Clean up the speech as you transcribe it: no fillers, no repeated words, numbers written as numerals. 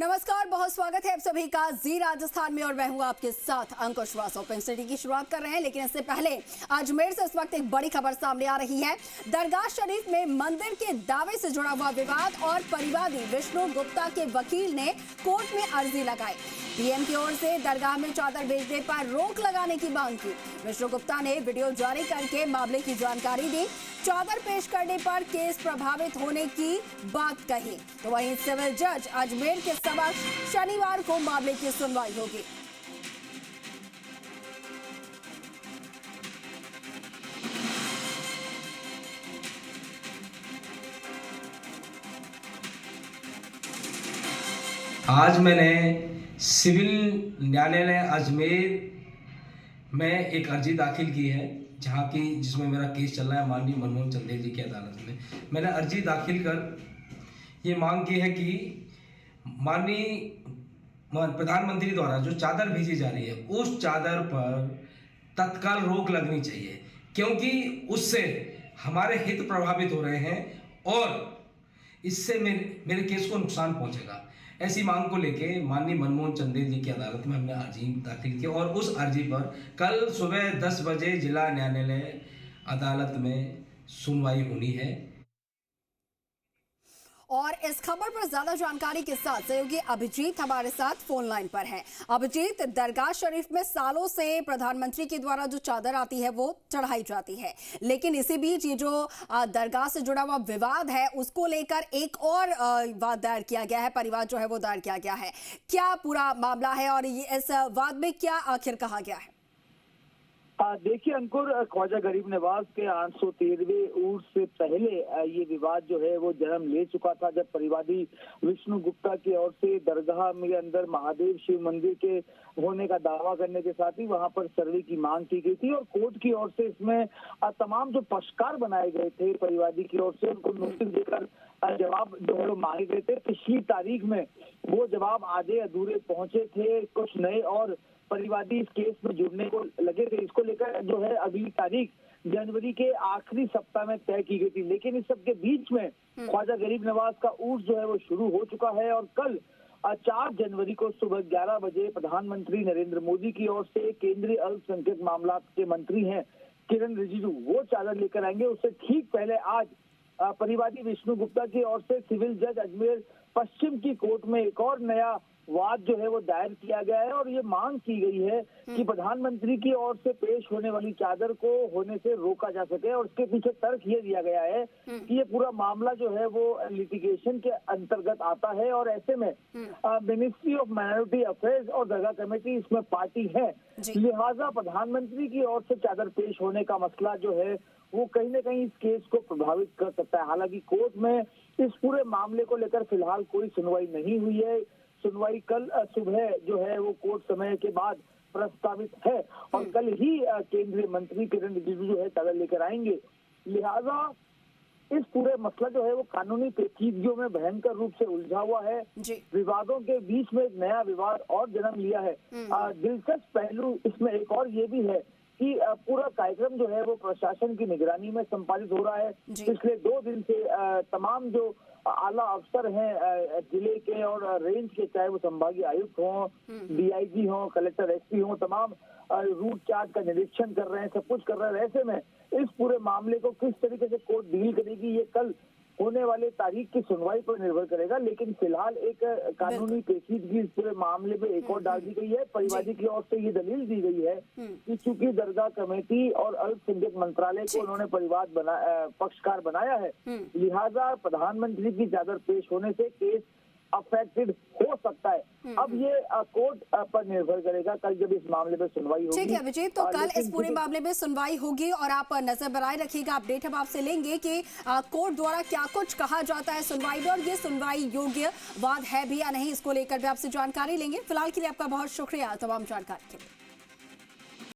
नमस्कार, बहुत स्वागत है आप सभी का जी राजस्थान में और मैं हूं आपके साथ अंकुश वासव। पिंक सिटी की शुरुआत कर रहे हैं, लेकिन इससे पहले अजमेर से इस वक्त एक बड़ी खबर सामने आ रही है। दरगाह शरीफ में मंदिर के दावे से जुड़ा हुआ विवाद और परिवादी विष्णु गुप्ता के वकील ने कोर्ट में अर्जी लगाई। पीएम की ओर से दरगाह में चादर भेजने पर रोक लगाने की मांग की। विष्णु गुप्ता ने वीडियो जारी करके मामले की जानकारी दी। चादर पेश करने पर केस प्रभावित होने की बात कही। तो वहीं सिविल जज अजमेर के समक्ष शनिवार को मामले की सुनवाई होगी। आज मैंने सिविल न्यायालय अजमेर में एक अर्जी दाखिल की है, जहाँ की जिसमें मेरा केस चल रहा है माननीय मनमोहन चंदेल जी की अदालत में। मैंने अर्जी दाखिल कर ये मांग की है कि माननीय प्रधानमंत्री द्वारा जो चादर भेजी जा रही है उस चादर पर तत्काल रोक लगनी चाहिए, क्योंकि उससे हमारे हित प्रभावित हो रहे हैं और इससे मेरे केस को नुकसान पहुंचेगा। ऐसी मांग को लेके माननीय मनमोहन चंदेल जी की अदालत में हमने अर्जी दाखिल की और उस अर्जी पर कल सुबह 10 बजे जिला न्यायालय अदालत में सुनवाई होनी है। और इस खबर पर ज्यादा जानकारी के साथ सहयोगी अभिजीत हमारे साथ फोन लाइन पर हैं। अभिजीत, दरगाह शरीफ में सालों से प्रधानमंत्री के द्वारा जो चादर आती है वो चढ़ाई जाती है, लेकिन इसी बीच ये जो दरगाह से जुड़ा हुआ विवाद है उसको लेकर एक और वाद दायर किया गया है, परिवाद जो है वो दायर किया गया है। क्या पूरा मामला है और इस वाद में क्या आखिर कहा गया है? देखिए अंकुर, ख्वाजा गरीब नवाज के 813वें उर्स से पहले ये विवाद जो है वो जन्म ले चुका था, जब परिवादी विष्णु गुप्ता की ओर से दरगाह में अंदर महादेव शिव मंदिर के होने का दावा करने के साथ ही वहां पर सर्वे की मांग की गई थी और कोर्ट की ओर से इसमें तमाम जो पक्षकार बनाए गए थे परिवादी की ओर से उनको नोटिस देकर जवाब जो है वो मांगे गए थे। पिछली तारीख में वो जवाब आधे अधूरे पहुंचे थे, कुछ नए और परिवादी इस केस में जुड़ने को लगे थे। इसको लेकर जो है अगली तारीख जनवरी के आखिरी सप्ताह में तय की गई थी, लेकिन इस सब के बीच में ख्वाजा गरीब नवाज का उर्स जो है वो शुरू हो चुका है और कल 4 जनवरी को सुबह 11 बजे प्रधानमंत्री नरेंद्र मोदी की ओर से केंद्रीय अल्पसंख्यक मामलात के मंत्री हैं किरण रिजिजू वो चादर लेकर आएंगे। उससे ठीक पहले आज परिवादी विष्णु गुप्ता की ओर से सिविल जज अजमेर पश्चिम की कोर्ट में एक और नया वाद जो है वो दायर किया गया है और ये मांग की गई है कि प्रधानमंत्री की ओर से पेश होने वाली चादर को होने से रोका जा सके। और उसके पीछे तर्क ये दिया गया है कि ये पूरा मामला जो है वो लिटिगेशन के अंतर्गत आता है और ऐसे में मिनिस्ट्री ऑफ माइनॉरिटी अफेयर्स और दरगाह कमेटी इसमें पार्टी है, लिहाजा प्रधानमंत्री की ओर से चादर पेश होने का मसला जो है वो कहीं ना कहीं इस केस को प्रभावित कर सकता है। हालांकि कोर्ट में इस पूरे मामले को लेकर फिलहाल कोई सुनवाई नहीं हुई है। सुनवाई कल सुबह जो है वो कोर्ट समय के बाद प्रस्तावित है और कल ही केंद्रीय मंत्री किरण रिजिजू जो है चादर लेकर आएंगे। लिहाजा इस पूरे मसला जो है वो कानूनी पेचीदगियों में भयंकर रूप से उलझा हुआ है। विवादों के बीच में एक नया विवाद और जन्म लिया है। दिलचस्प पहलू इसमें एक और ये भी है कि पूरा कार्यक्रम जो है वो प्रशासन की निगरानी में संपादित हो रहा है। पिछले 2 दिन से तमाम जो आला अफसर हैं जिले के और रेंज के, चाहे वो संभागीय आयुक्त हों, डीआईजी हों, कलेक्टर एसपी हों, तमाम रूट चार्ट का निरीक्षण कर रहे हैं, सब कुछ कर रहे हैं। ऐसे में इस पूरे मामले को किस तरीके से कोर्ट डील करेगी ये कल होने वाले तारीख की सुनवाई पर निर्भर करेगा, लेकिन फिलहाल एक कानूनी पेचीदगी इस पूरे मामले में एक और डाल दी गई है। परिवादी की ओर से ये दलील दी गई है कि चूंकि दरगाह कमेटी और अल्पसंख्यक मंत्रालय को उन्होंने पक्षकार बनाया है, लिहाजा प्रधानमंत्री की चादर पेश होने से केस अफेक्टेड हो सकता है। अब ये कोर्ट पर निर्भर करेगा कल जब इस मामले में सुनवाई होगी। ठीक है अभिजीत, तो कल इस पूरे मामले में सुनवाई होगी और आप नजर बनाए रखिएगा। अपडेट हम आपसे लेंगे कि कोर्ट द्वारा क्या कुछ कहा जाता है सुनवाई में और ये सुनवाई योग्य वाद है भी या नहीं, इसको लेकर भी आपसे जानकारी लेंगे। फिलहाल के लिए आपका बहुत शुक्रिया तमाम जानकारी के लिए।